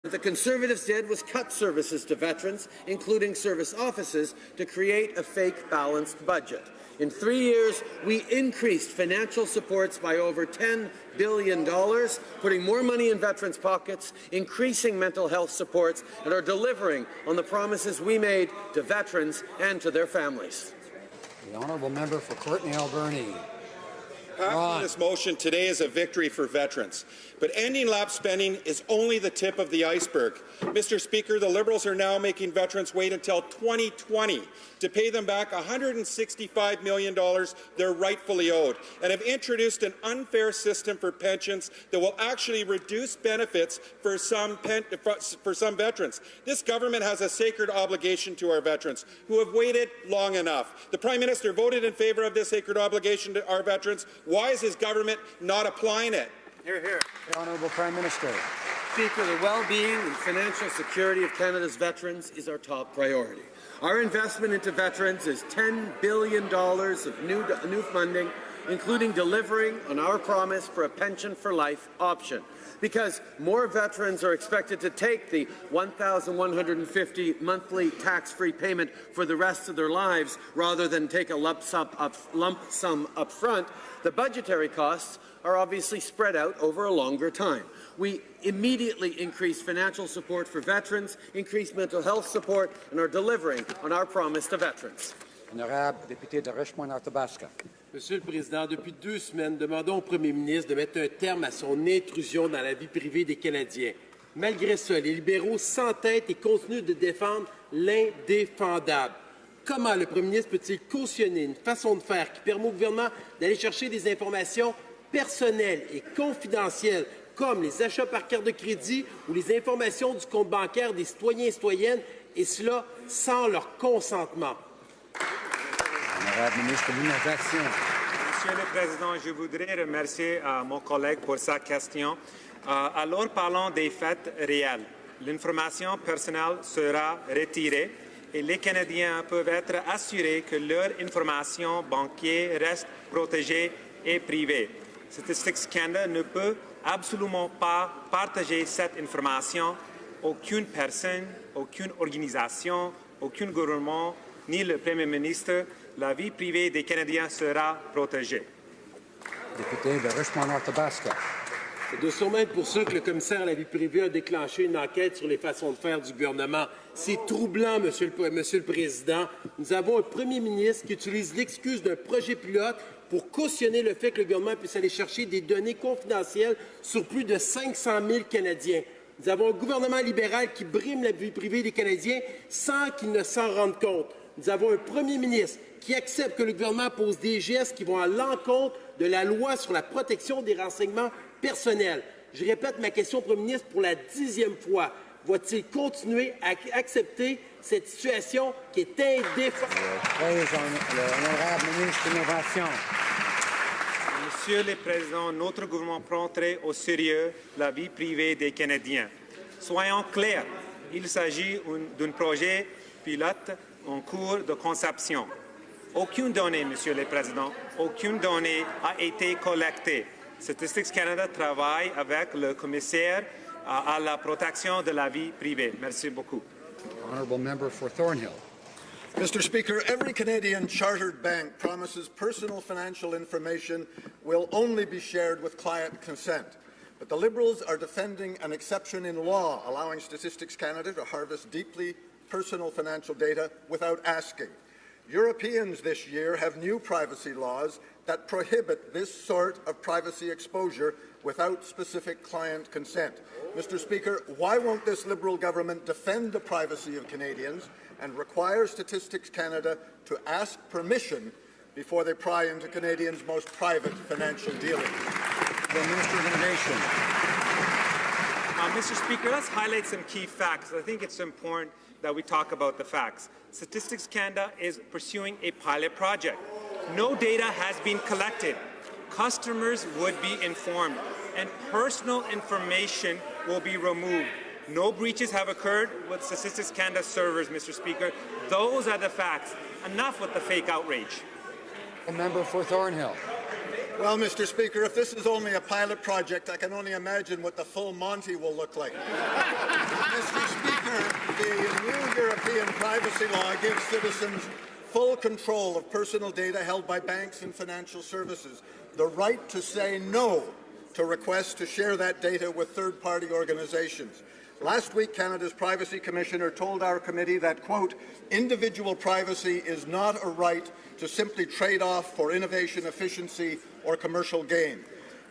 What the Conservatives did was cut services to veterans, including service offices, to create a fake balanced budget. In 3 years, we increased financial supports by over $10 billion, putting more money in veterans' pockets, increasing mental health supports, and are delivering on the promises we made to veterans and to their families. The honourable member for Courtenay-Alberni. Passing this motion today is a victory for veterans, but ending lapse spending is only the tip of the iceberg. Mr. Speaker, the Liberals are now making veterans wait until 2020 to pay them back $165 million they're rightfully owed, and have introduced an unfair system for pensions that will actually reduce benefits for some veterans. This government has a sacred obligation to our veterans who have waited long enough. The Prime Minister voted in favour of this sacred obligation to our veterans. Why is his government not applying it? Hear, hear. The Honourable Prime Minister. Speaker, the well-being and financial security of Canada's veterans is our top priority. Our investment into veterans is $10 billion of new funding, including delivering on our promise for a pension for life option. Because more veterans are expected to take the $1,150 monthly tax-free payment for the rest of their lives rather than take a lump sum up front, the budgetary costs are obviously spread out over a longer time. We immediately increased financial support for veterans, increased mental health support, and are delivering on our promise to veterans. Honorable député de Richmond-Arthabasca. Monsieur le Président, depuis 2 semaines, demandons au Premier ministre de mettre un terme à son intrusion dans la vie privée des Canadiens. Malgré ça, les libéraux s'entêtent et continuent de défendre l'indéfendable. Comment le Premier ministre peut-il cautionner une façon de faire qui permet au gouvernement d'aller chercher des informations personnelles et confidentielles comme les achats par carte de crédit ou les informations du compte bancaire des citoyens et citoyennes, et cela sans leur consentement? Honorable ministre de l'Innovation. Monsieur le Président, je voudrais remercier mon collègue pour sa question. Alors, parlons des faits réels. L'information personnelle sera retirée et les Canadiens peuvent être assurés que leur information bancaire reste protégée et privée. Statistique Canada ne peut absolument pas partager cette information. Aucune personne, aucune organisation, aucun gouvernement, ni le Premier ministre, la vie privée des Canadiens sera protégée. Député de Richmond-Arthabasca. C'est de sûrement être pour ça que le commissaire à la vie privée a déclenché une enquête sur les façons de faire du gouvernement. C'est troublant, Monsieur le Président. Nous avons un Premier ministre qui utilise l'excuse d'un projet pilote pour cautionner le fait que le gouvernement puisse aller chercher des données confidentielles sur plus de 500 000 Canadiens. Nous avons un gouvernement libéral qui brime la vie privée des Canadiens sans qu'ils ne s'en rendent compte. Nous avons un Premier ministre qui accepte que le gouvernement pose des gestes qui vont à l'encontre de la loi sur la protection des renseignements personnels. Je répète ma question au Premier ministre pour la 10e fois. Va-t-il continuer à accepter cette situation qui est indéfendable? L'honorable ministre de l'Innovation. Monsieur le Président, notre gouvernement prend très au sérieux la vie privée des Canadiens. Soyons clairs, il s'agit d'un projet pilote en cours de conception. Aucune donnée, Monsieur le Président, aucune donnée a été collectée. Statistique Canada travaille avec le commissaire à la protection de la vie privée. Merci beaucoup. Honourable member for Thornhill. Mr. Speaker, every Canadian chartered bank promises personal financial information will only be shared with client consent. But the Liberals are defending an exception in law allowing Statistics Canada to harvest deeply personal financial data without asking. Europeans this year have new privacy laws that prohibit this sort of privacy exposure without specific client consent. Mr. Speaker, why won't this Liberal government defend the privacy of Canadians and require Statistics Canada to ask permission before they pry into Canadians' most private financial dealings? The Minister of Innovation. Mr. Speaker, let's highlight some key facts. I think it's important that we talk about the facts. Statistics Canada is pursuing a pilot project. No data has been collected. Customers would be informed, and personal information will be removed. No breaches have occurred with Statistics Canada servers, Mr. Speaker. Those are the facts. Enough with the fake outrage. A member for Thornhill. Well, Mr. Speaker, if this is only a pilot project, I can only imagine what the full Monty will look like. Mr. Speaker, the new European privacy law gives citizens full control of personal data held by banks and financial services, the right to say no to requests to share that data with third-party organizations. Last week, Canada's Privacy Commissioner told our committee that, quote, individual privacy is not a right to simply trade off for innovation, efficiency, or commercial gain.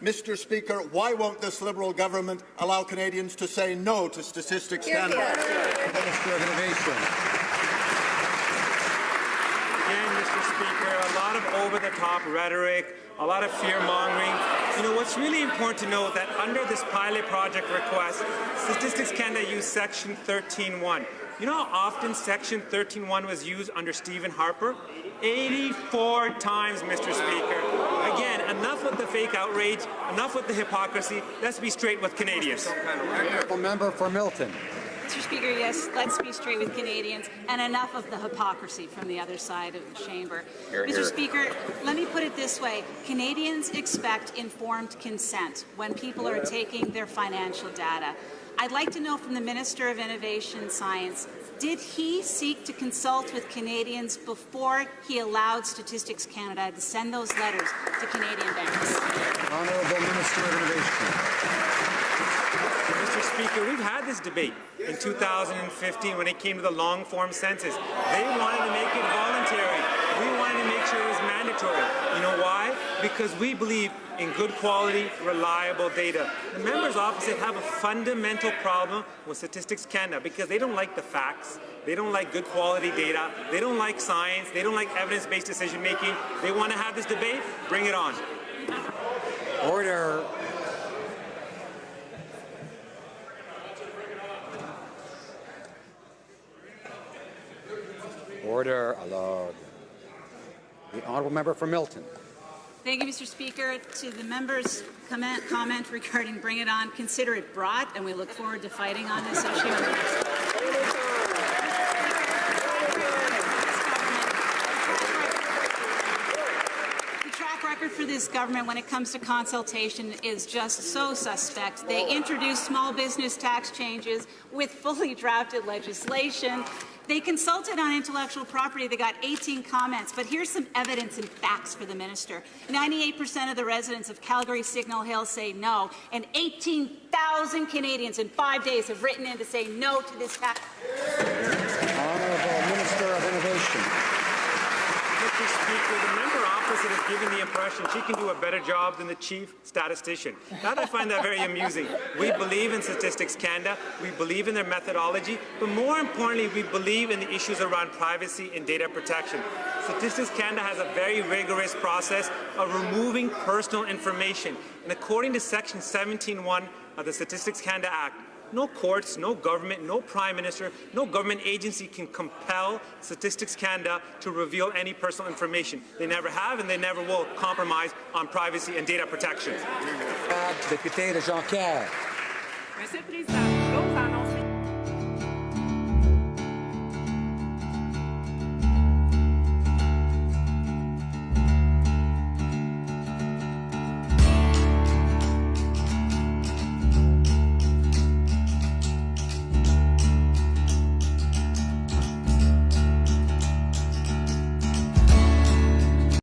Mr. Speaker, why won't this Liberal government allow Canadians to say no to Statistiques Canada? Minister of Innovation. Again, Mr. Speaker, a lot of over-the-top rhetoric, a lot of fear-mongering. You know, what's really important to note that under this pilot project request, Statistiques Canada used Section 13.1. You know how often Section 13.1 was used under Stephen Harper? 84 times, Mr. Speaker. Again, enough with the fake outrage, enough with the hypocrisy. Let's be straight with Canadians. Honourable member for Milton. Mr. Speaker, yes, let's be straight with Canadians, and enough of the hypocrisy from the other side of the chamber. Mr. Speaker, let me put it this way. Canadians expect informed consent when people are taking their financial data. I'd like to know from the Minister of Innovation and Science, did he seek to consult with Canadians before he allowed Statistics Canada to send those letters to Canadian banks? Honourable Minister of Innovation. Mr. Speaker, we've had this debate in 2015 when it came to the long-form census. They wanted to make it voluntary. We wanted to make sure it was mandatory. You know why? Because we believe in good quality, reliable data. The members opposite have a fundamental problem with Statistics Canada because they don't like the facts. They don't like good quality data. They don't like science. They don't like evidence-based decision-making. They want to have this debate. Bring it on. Order. Order. Alors, the honourable member for Milton. Thank you, Mr. Speaker. To the members' comment regarding Bring It On, consider it brought, and we look forward to fighting on this issue. The track record for this government when it comes to consultation is just so suspect. They introduced small business tax changes with fully drafted legislation. They consulted on intellectual property. They got 18 comments. But here's some evidence and facts for the minister. 98% of the residents of Calgary Signal Hill say no, and 18,000 Canadians in 5 days have written in to say no to this tax. Honourable Minister of Innovation. Mr. Speaker, the member opposite has given the impression she can do a better job than the chief statistician. I find that very amusing. We believe in Statistics Canada, we believe in their methodology, but more importantly, we believe in the issues around privacy and data protection. Statistics Canada has a very rigorous process of removing personal information. And according to Section 17.1 of the Statistics Canada Act, no courts, no government, no prime minister, no government agency can compel Statistics Canada to reveal any personal information. They never have and they never will compromise on privacy and data protection. Député de Jean-Pierre. Monsieur le Président, j'ose